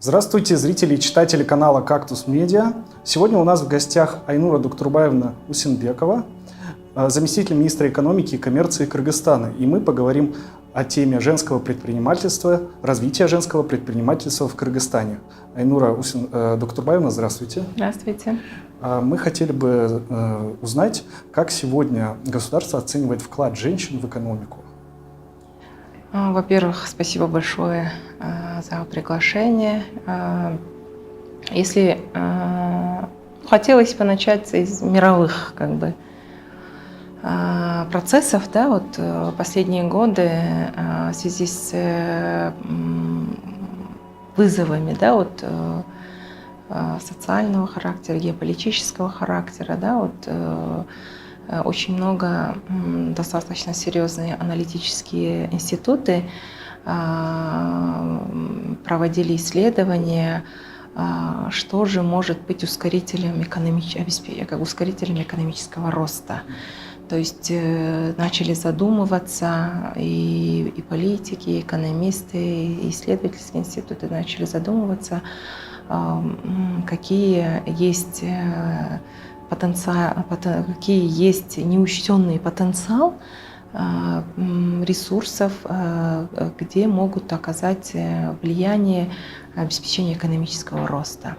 Здравствуйте, зрители и читатели канала «Кактус Медиа». Сегодня у нас в гостях Айнура Доктурбаевна Усенбекова, заместитель министра экономики и коммерции Кыргызстана. И мы поговорим о теме женского предпринимательства, развития женского предпринимательства в Кыргызстане. Айнура Доктурбаевна, здравствуйте. Здравствуйте. Мы хотели бы узнать, как сегодня государство оценивает вклад женщин в экономику. Во-первых, спасибо большое за приглашение. Если хотелось бы начать из мировых процессов, да, вот последние годы в связи с вызовами, да, вот социального характера, геополитического характера, да, вот очень много достаточно серьезные аналитические институты проводили исследования, что же может быть ускорителем экономического роста. То есть начали задумываться и политики, и экономисты, и исследовательские институты начали задумываться, какие есть какие есть неучтенный потенциал ресурсов, где могут оказать влияние обеспечения экономического роста.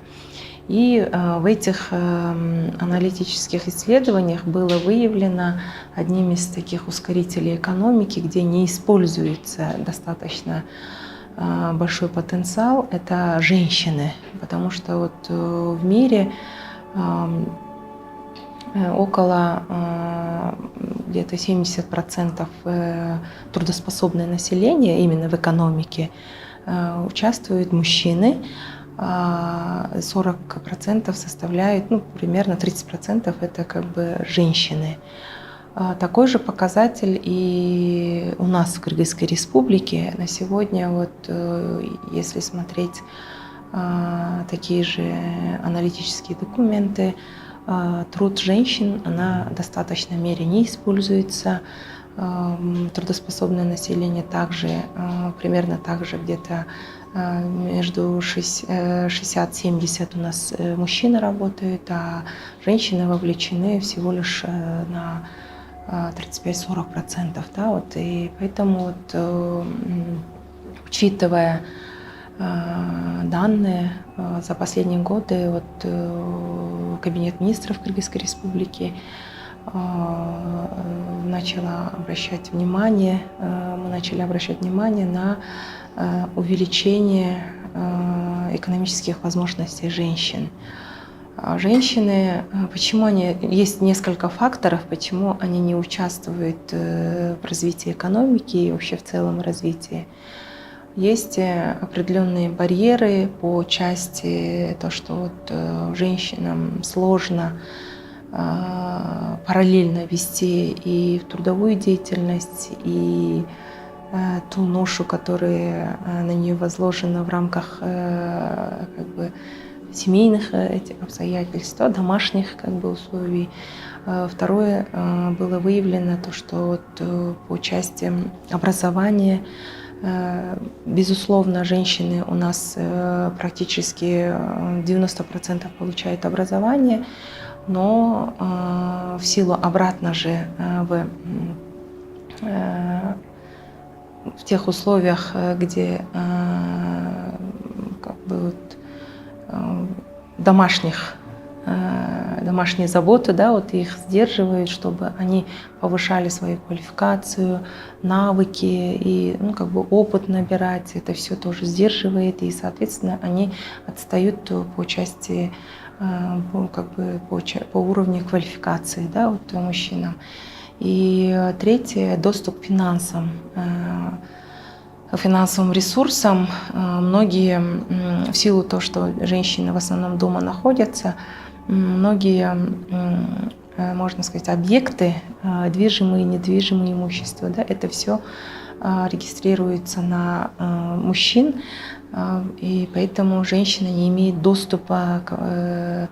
И в этих аналитических исследованиях было выявлено одним из таких ускорителей экономики, где не используется достаточно большой потенциал, это женщины, потому что вот в мире около где-то 70% трудоспособное население именно в экономике участвуют мужчины, 40% составляют, примерно 30% это женщины. Такой же показатель и у нас в Кыргызской республике. На сегодня, вот, если смотреть такие же аналитические документы, труд женщин, она в достаточной мере не используется. Трудоспособное население также, примерно так же где-то между 60-70 у нас мужчины работают, а женщины вовлечены всего лишь на 35-40%. Да, вот, и поэтому, вот, учитывая данные за последние годы, вот, Кабинет министров Кыргызской республики мы начали обращать внимание на увеличение экономических возможностей женщин. Женщины, есть несколько факторов, почему они не участвуют в развитии экономики и вообще в целом развитии. Есть определенные барьеры по части того, что вот женщинам сложно параллельно вести и трудовую деятельность, и ту ношу, которая на нее возложена в рамках семейных обстоятельств, домашних условий. Второе, было выявлено то, что вот по части образования, безусловно, женщины у нас практически 90% получают образование, но в силу обратно же в тех условиях, где домашние заботы, да, вот их сдерживают, чтобы они повышали свою квалификацию, навыки и опыт набирать. Это все тоже сдерживает, и, соответственно, они отстают по части, по уровню квалификации, да, вот, мужчинам. И третье — доступ к финансовым ресурсам. Многие, в силу того, что женщины в основном дома находятся, многие, можно сказать, объекты, движимые, недвижимые имущества, да, это все регистрируется на мужчин, и поэтому женщина не имеет доступа к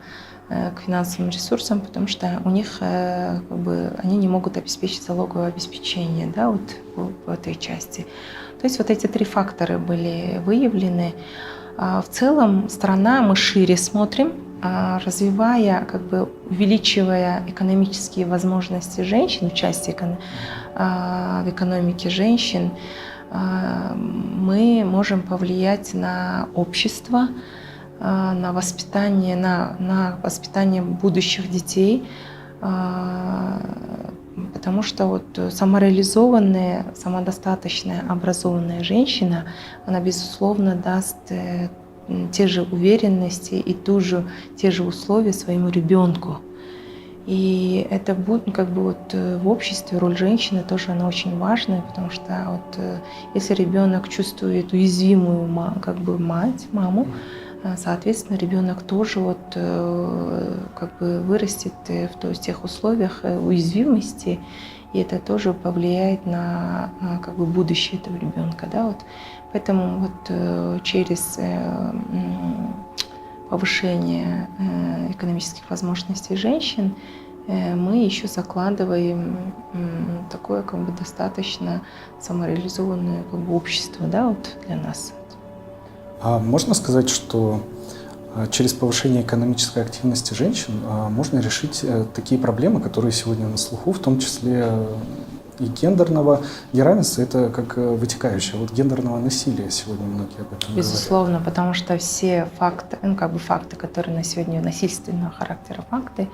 финансовым ресурсам, потому что у них они не могут обеспечить залоговое обеспечение, да, вот в этой части. То есть вот эти три фактора были выявлены. В целом страна, мы шире смотрим, развивая, как бы увеличивая экономические возможности женщин, участие в экономике женщин, мы можем повлиять на общество, на воспитание будущих детей, потому что вот самореализованная, самодостаточная, образованная женщина, она, безусловно, даст те же уверенности и те же условия своему ребенку. И это будет, как бы вот в обществе роль женщины тоже она очень важная, потому что вот если ребенок чувствует уязвимую как бы маму, соответственно, ребенок тоже вот как бы вырастет в тех условиях уязвимости, и это тоже повлияет на как бы будущее этого ребенка, да, вот. Поэтому вот через повышение экономических возможностей женщин мы еще закладываем такое как бы достаточно самореализованное как бы общество, да, вот для нас. А можно сказать, что через повышение экономической активности женщин можно решить такие проблемы, которые сегодня на слуху, в том числе и гендерного неравенства, это как вытекающее от гендерного насилия сегодня многие об этом Безусловно, говорят. потому что все факты, как бы факты, которые на сегодня насильственного характера факты,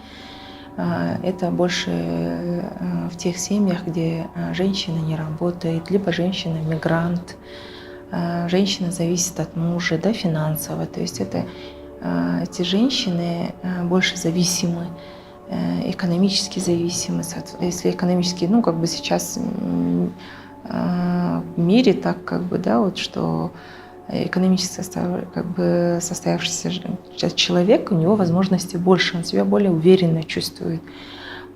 это больше в тех семьях, где женщина не работает, либо женщина мигрант, женщина зависит от мужа, да, финансово. То есть эти женщины больше зависимы, экономически зависимы. Если экономически, ну, как бы сейчас в мире так, как бы, да, вот, что экономически как бы состоявшийся человек, у него возможностей больше, он себя более уверенно чувствует.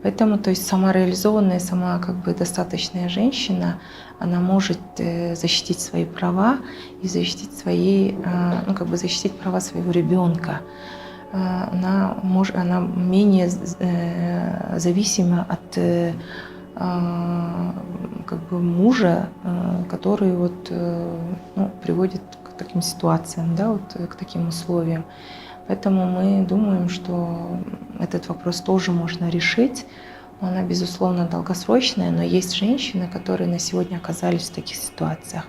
Поэтому, то есть самореализованная, сама как бы достаточная женщина, она может защитить свои права и защитить ну, как бы защитить права своего ребенка. Она менее зависима от как бы мужа, который вот, ну, приводит к таким ситуациям, да, вот, к таким условиям. Поэтому мы думаем, что этот вопрос тоже можно решить. Она, безусловно, долгосрочная, но есть женщины, которые на сегодня оказались в таких ситуациях.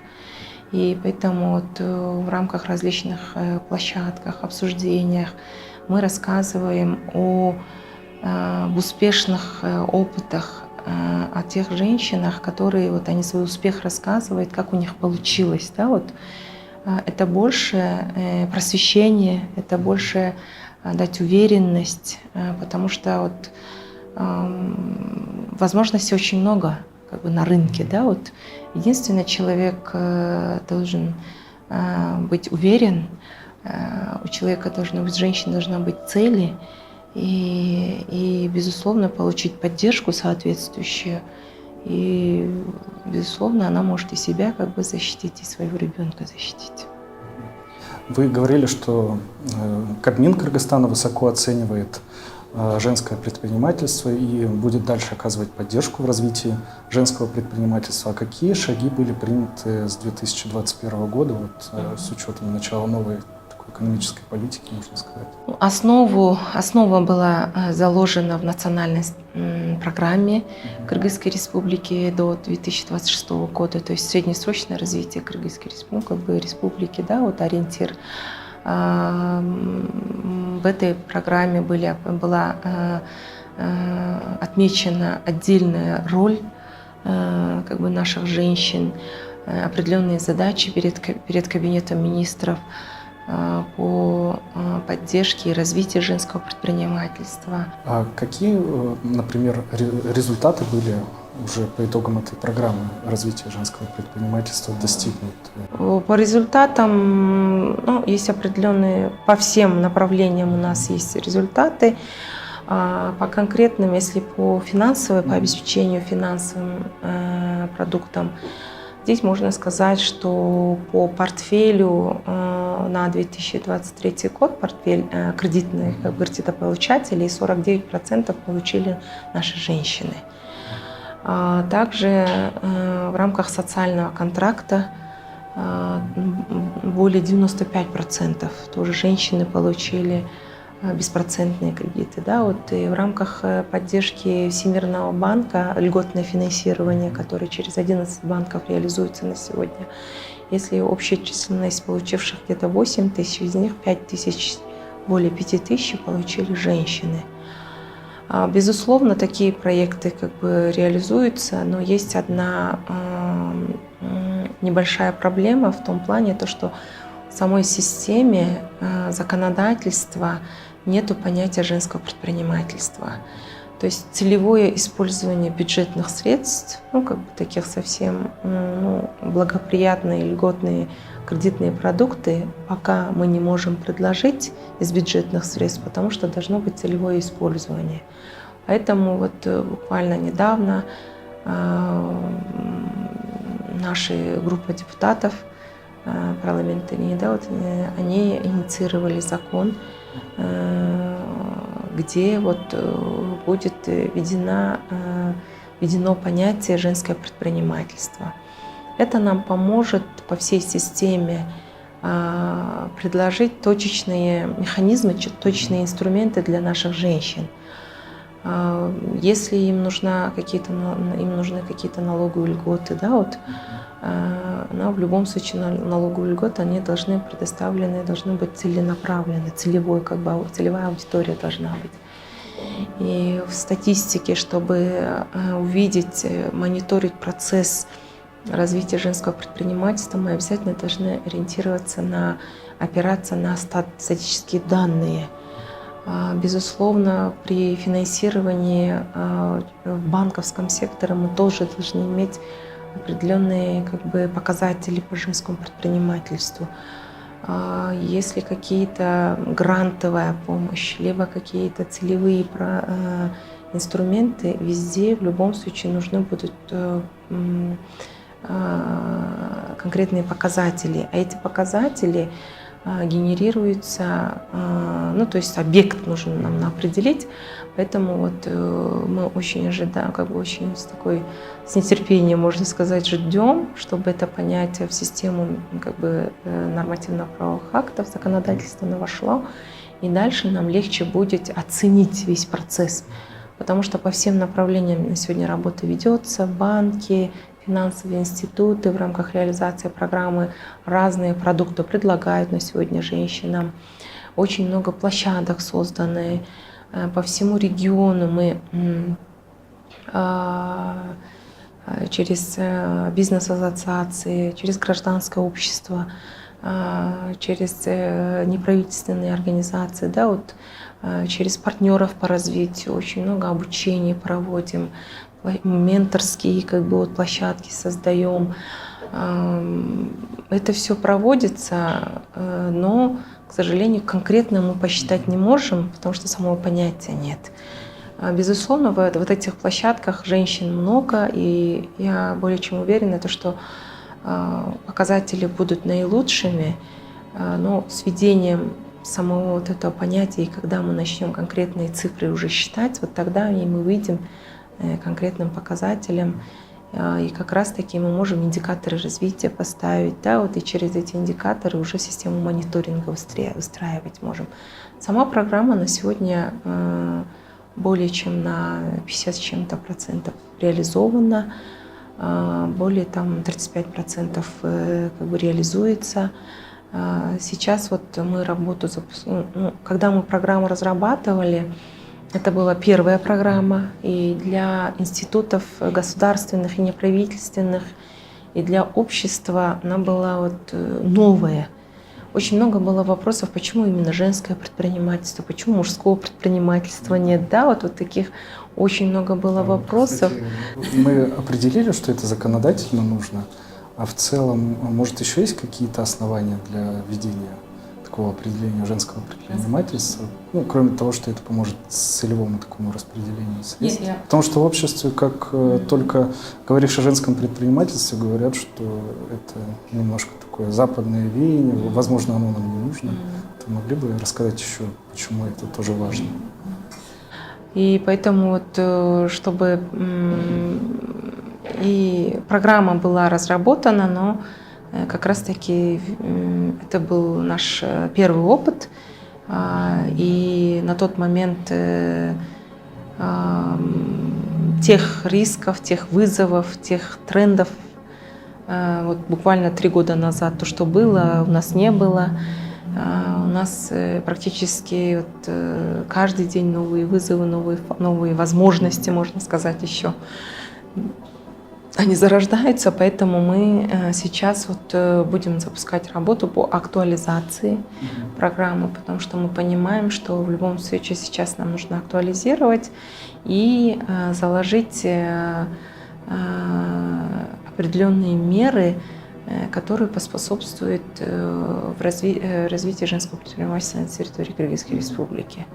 И поэтому вот в рамках различных площадках, обсуждениях мы рассказываем об успешных опытах, о тех женщинах, которые вот они свой успех рассказывают, как у них получилось, да, вот. Это больше просвещение, это больше дать уверенность, потому что вот возможностей очень много как бы на рынке, да, вот. Единственное, человек должен быть уверен, у человека должна быть, женщина должна быть цели и безусловно, получить поддержку соответствующую. И, безусловно, она может и себя как бы защитить, и своего ребенка защитить. Вы говорили, что Кабмин Кыргызстана высоко оценивает женское предпринимательство и будет дальше оказывать поддержку в развитии женского предпринимательства. А какие шаги были приняты с 2021 года, вот, с учетом начала новой такой экономической политики, можно сказать? Основа была заложена в национальной программе Кыргызской Республики до 2026 года, то есть среднесрочное развитие Кыргызской республики, да, вот ориентир. В этой программе была отмечена отдельная роль как бы наших женщин, определенные задачи перед Кабинетом министров по поддержке и развитию женского предпринимательства. А какие, например, результаты были уже по итогам этой программы развития женского предпринимательства достигнуты? По результатам, ну, есть определенные, по всем направлениям у нас есть результаты. По конкретным, если по обеспечению финансовым продуктам, здесь можно сказать, что по портфелю на 2023 год, портфель кредитных кредитополучателей, 49% получили наши женщины. Также в рамках социального контракта более 95% тоже женщины получили беспроцентные кредиты. Да, вот и в рамках поддержки Всемирного банка льготное финансирование, которое через 11 банков реализуется на сегодня. Если общая численность получивших где-то 8 тысяч, из них 5 тысяч, более 5 тысяч получили женщины. Безусловно, такие проекты как бы реализуются, но есть одна небольшая проблема в том плане, то, что в самой системе законодательства нету понятия женского предпринимательства. То есть целевое использование бюджетных средств, ну, как бы таких совсем благоприятные, льготные кредитные продукты, пока мы не можем предложить из бюджетных средств, потому что должно быть целевое использование. Поэтому вот буквально недавно наша группа депутатов парламентарии, да, вот, они инициировали закон, где вот будет введено понятие женское предпринимательство. Это нам поможет по всей системе предложить точечные механизмы, точечные инструменты для наших женщин. Если им нужны какие-то налоговые льготы, да, вот, но в любом случае налоговые льготы они должны быть целенаправлены, целевая аудитория должна быть. И в статистике, чтобы увидеть, мониторить процесс развития женского предпринимательства, мы обязательно должны опираться на статистические данные. Безусловно, при финансировании в банковском секторе мы тоже должны иметь определенные показатели по женскому предпринимательству. Если какие-то грантовая помощь, либо какие-то целевые инструменты, везде в любом случае нужны будут конкретные показатели. А эти показатели генерируются, то есть объект нужно нам определить, поэтому вот мы очень ожидаем, с нетерпением, можно сказать, ждем, чтобы это понятие в систему нормативно-правовых актов, законодательства вошло, и дальше нам легче будет оценить весь процесс, потому что по всем направлениям на сегодня работа ведется, банки, финансовые институты в рамках реализации программы разные продукты предлагают на сегодня женщинам. Очень много площадок созданы по всему региону. Мы через бизнес-ассоциации, через гражданское общество, через неправительственные организации, да, вот, через партнеров по развитию очень много обучений проводим. Менторские площадки создаем. Это все проводится, но, к сожалению, конкретно мы посчитать не можем, потому что самого понятия нет. Безусловно, в этих площадках женщин много, и я более чем уверена, что показатели будут наилучшими, но с введением самого вот этого понятия, и когда мы начнем конкретные цифры уже считать, вот тогда и мы выйдем конкретным показателям, и как раз-таки мы можем индикаторы развития поставить, да, вот, и через эти индикаторы уже систему мониторинга выстраивать можем. Сама программа на сегодня более чем на 50 с чем-то процентов реализована, более 35% реализуется. Сейчас вот мы работу запускаем, когда мы программу разрабатывали, это была первая программа, и для институтов государственных и неправительственных, и для общества она была вот новая. Очень много было вопросов, почему именно женское предпринимательство, почему мужского предпринимательства нет. Да, вот таких очень много было вопросов. Кстати, мы определили, что это законодательно нужно, а в целом, может, еще есть какие-то основания для введения такого определения женского предпринимательства, кроме того, что это поможет целевому такому распределению средств? Потому что в обществе, как только говоришь о женском предпринимательстве, говорят, что это немножко такое западное веяние, возможно, оно нам не нужно. Ты могли бы рассказать еще, почему это тоже важно? И поэтому вот, чтобы и программа была разработана, но, как раз-таки это был наш первый опыт, и на тот момент тех рисков, тех вызовов, тех трендов, вот буквально 3 года назад то, что было, у нас не было. У нас практически вот каждый день новые вызовы, новые возможности, можно сказать, еще. Они зарождаются, поэтому мы сейчас вот будем запускать работу по актуализации программы, потому что мы понимаем, что в любом случае сейчас нам нужно актуализировать и заложить определенные меры, которые поспособствуют развитию женского предпринимательства на территории Кыргызской Республики.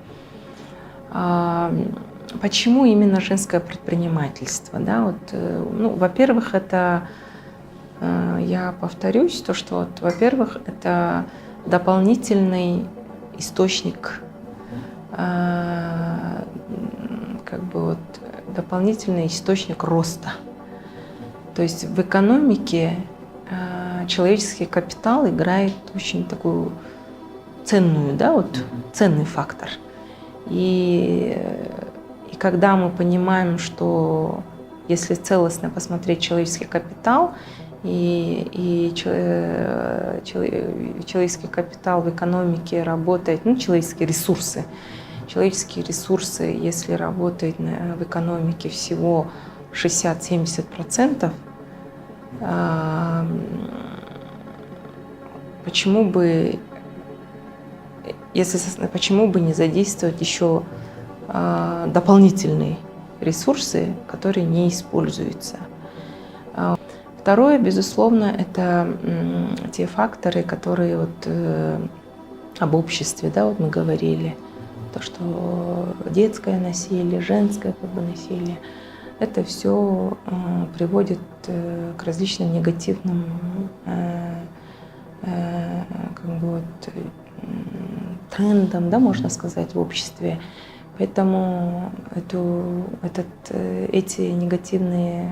Почему именно женское предпринимательство? Да, вот, ну, во-первых, это, я повторюсь, то, что, вот, во-первых, это дополнительный источник, как бы вот, дополнительный источник роста. То есть в экономике человеческий капитал играет очень такую ценную, да, вот, ценный фактор. И когда мы понимаем, что если целостно посмотреть человеческий капитал, и человеческий капитал в экономике работает, ну, человеческие ресурсы, если работает в экономике всего 60-70%, почему бы не задействовать еще дополнительные ресурсы, которые не используются. Второе, безусловно, это те факторы, которые вот об обществе, да, вот мы говорили, то, что детское насилие, женское как бы насилие, это все приводит к различным негативным как бы вот, трендам, да, можно сказать, в обществе. Поэтому эти негативные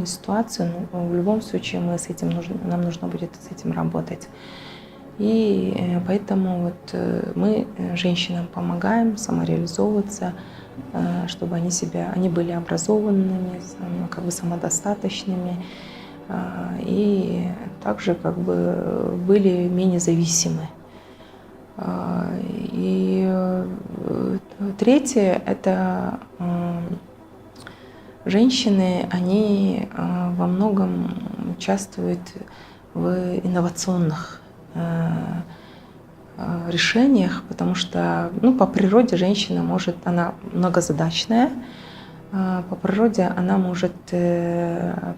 ситуации, ну, в любом случае нам нужно будет с этим работать. И поэтому вот мы женщинам помогаем самореализовываться, чтобы они были образованными, как бы самодостаточными, и также как бы были менее зависимы. И третье – это женщины, они во многом участвуют в инновационных решениях, потому что, ну, по природе женщина она многозадачная, по природе она может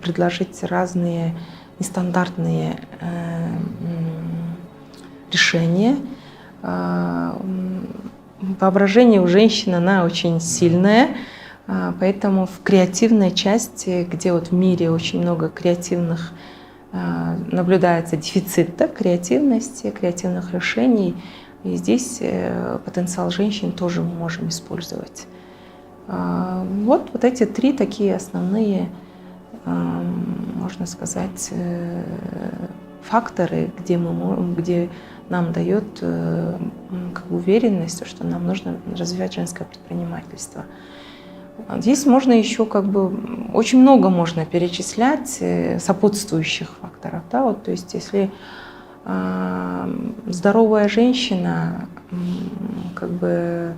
предложить разные нестандартные решения. Воображение у женщин, она очень сильная, поэтому в креативной части, где вот в мире очень много креативных, наблюдается дефицит, да, креативности, креативных решений, и здесь потенциал женщин тоже мы можем использовать. Вот эти 3 такие основные, можно сказать, факторы, где нам дает как бы уверенность, что нам нужно развивать женское предпринимательство. Здесь можно еще как бы очень много можно перечислять сопутствующих факторов. Да? Вот, то есть если здоровая женщина, как бы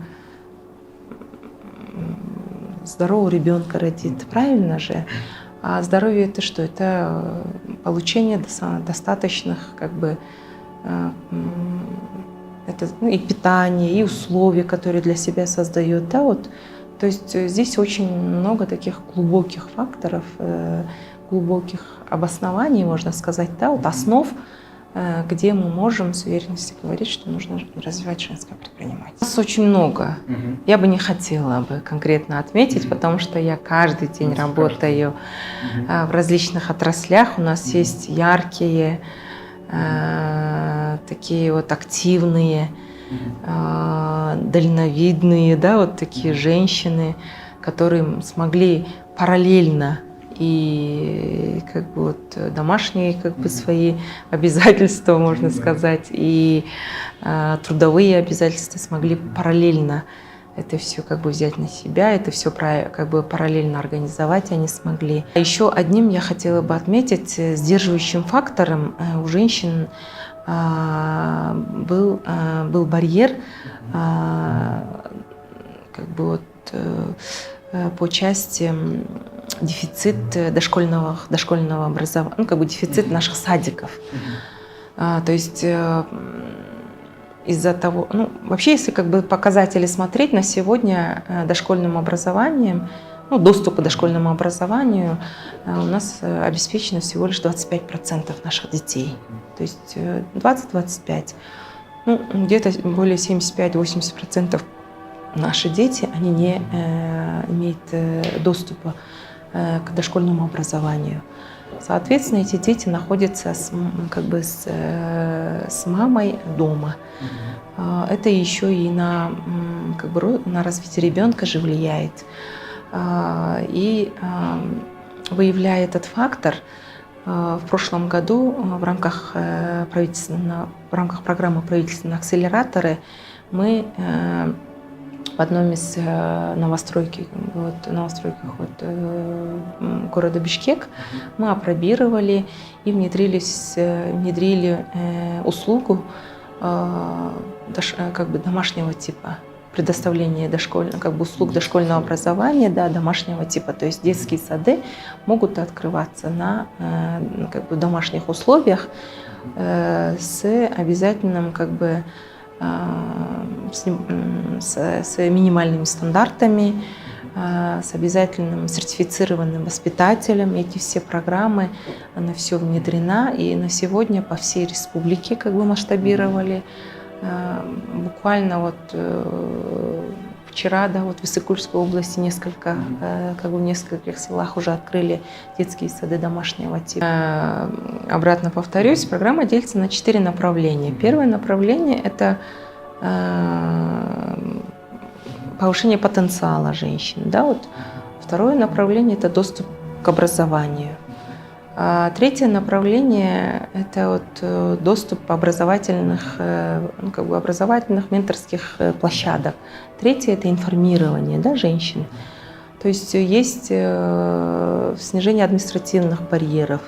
здорового ребенка родит, правильно же? А здоровье это что? Это получение достаточных как бы это, ну, и питание, и условия, которые для себя создает. Да, вот. То есть здесь очень много таких глубоких факторов, глубоких обоснований, можно сказать, да, вот основ, где мы можем с уверенностью говорить, что нужно развивать женское предпринимательство. У нас очень много. Я бы не хотела бы конкретно отметить, потому что я каждый день работаю в различных отраслях. У нас есть яркие, такие вот активные, дальновидные, да, вот такие женщины, которые смогли параллельно и как бы вот домашние как бы свои обязательства, можно сказать, и трудовые обязательства смогли параллельно это все как бы взять на себя, это все как бы параллельно организовать они смогли. Еще одним я хотела бы отметить, сдерживающим фактором у женщин был барьер как бы вот по части дефицит дошкольного образования, ну, как бы дефицит наших садиков. То есть из-за того, ну, вообще, если как бы показатели смотреть на сегодня дошкольным образованием, ну, доступ к дошкольному образованию у нас обеспечено всего лишь 25% наших детей. То есть 20-25. Ну, где-то более 75-80% наши дети, они не имеют доступа к дошкольному образованию. Соответственно, эти дети находятся как бы с мамой дома. Это еще и как бы, на развитие ребенка же влияет. И выявляя этот фактор, в прошлом году в рамках программы «Правительственные акселераторы» мы в одном из новостройках города Бишкек мы опробировали и внедрили услугу как бы домашнего типа, предоставление как бы услуг дошкольного образования, да, домашнего типа. То есть детские сады могут открываться на как бы домашних условиях с обязательным как бы с минимальными стандартами, с обязательным сертифицированным воспитателем. Эти все программы, она все внедрена, и на сегодня по всей республике как бы масштабировали. Буквально вот вчера, да, вот в Иссык-Кульской области как бы в нескольких селах уже открыли детские сады домашнего типа. Обратно повторюсь, программа делится на 4 направления. Первое направление – это повышение потенциала женщин. Да, вот. Второе направление – это доступ к образованию. Третье направление – это вот доступ образовательных, ну, как бы образовательных менторских площадок. Третье – это информирование, да, женщин. То есть есть снижение административных барьеров.